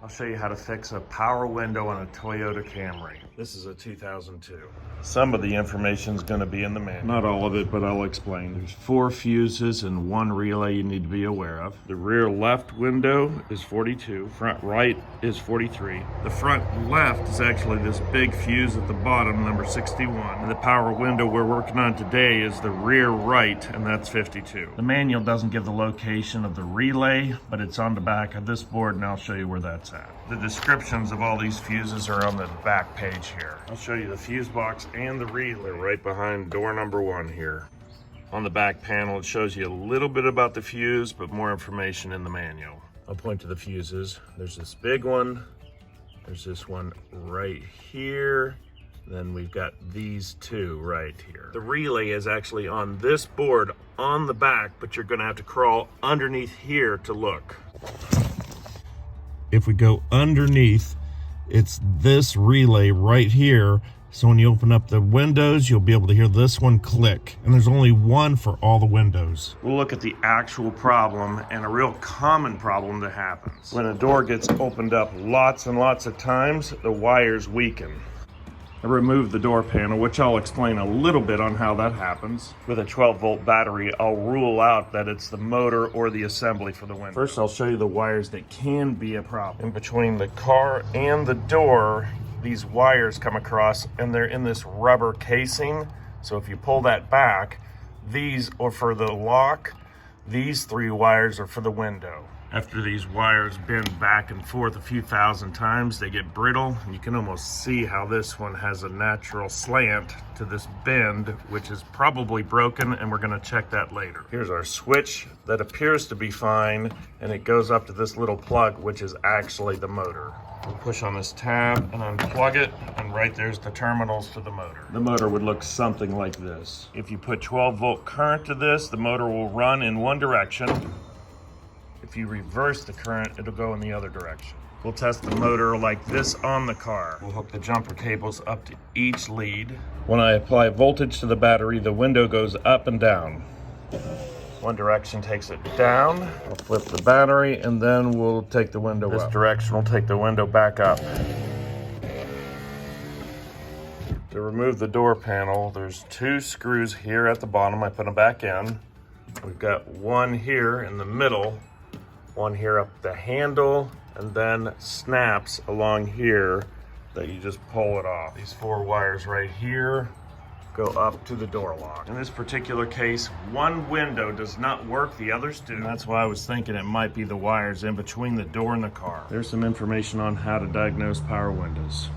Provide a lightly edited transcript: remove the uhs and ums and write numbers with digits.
I'll show you how to fix a power window on a Toyota Camry. This is a 2002. Some of the information is going to be in the manual. Not all of it, but I'll explain. There's 4 fuses and 1 relay you need to be aware of. The rear left window is 42. Front right is 43. The front left is actually this big fuse at the bottom, number 61. And the power window we're working on today is the rear right, and that's 52. The manual doesn't give the location of the relay, but it's on the back of this board, and I'll show you where that's at. The descriptions of all these fuses are on the back page here. I'll show you the fuse box and the relay right behind door number 1 here. On the back panel, it shows you a little bit about the fuse, but more information in the manual. I'll point to the fuses. There's this big one. There's this one right here. Then we've got these 2 right here. The relay is actually on this board on the back, but you're gonna have to crawl underneath here to look. If we go underneath, it's this relay right here. So when you open up the windows, you'll be able to hear this one click. And there's only one for all the windows. We'll look at the actual problem, and a real common problem that happens. When a door gets opened up lots and lots of times, the wires weaken. I removed the door panel, which I'll explain a little bit on how that happens. With a 12-volt battery, I'll rule out that it's the motor or the assembly for the window. First, I'll show you the wires that can be a problem. In between the car and the door, these wires come across, and they're in this rubber casing. So if you pull that back, these are for the lock. These 3 wires are for the window. After these wires bend back and forth a few thousand times, they get brittle. You can almost see how this one has a natural slant to this bend, which is probably broken, and we're gonna check that later. Here's our switch that appears to be fine, and it goes up to this little plug, which is actually the motor. We'll push on this tab and unplug it, and right there's the terminals to the motor. The motor would look something like this. If you put 12-volt current to this, the motor will run in one direction. If you reverse the current, it'll go in the other direction. We'll test the motor like this on the car. We'll hook the jumper cables up to each lead. When I apply voltage to the battery, the window goes up and down. One direction takes it down. I'll flip the battery, and then we'll take the window up. This direction will take the window back up. To remove the door panel, there's 2 screws here at the bottom. I put them back in. We've got one here in the middle, one here up the handle, and then snaps along here that you just pull it off. These 4 wires right here go up to the door lock. In this particular case, one window does not work, the others do. And that's why I was thinking it might be the wires in between the door and the car. There's some information on how to diagnose power windows.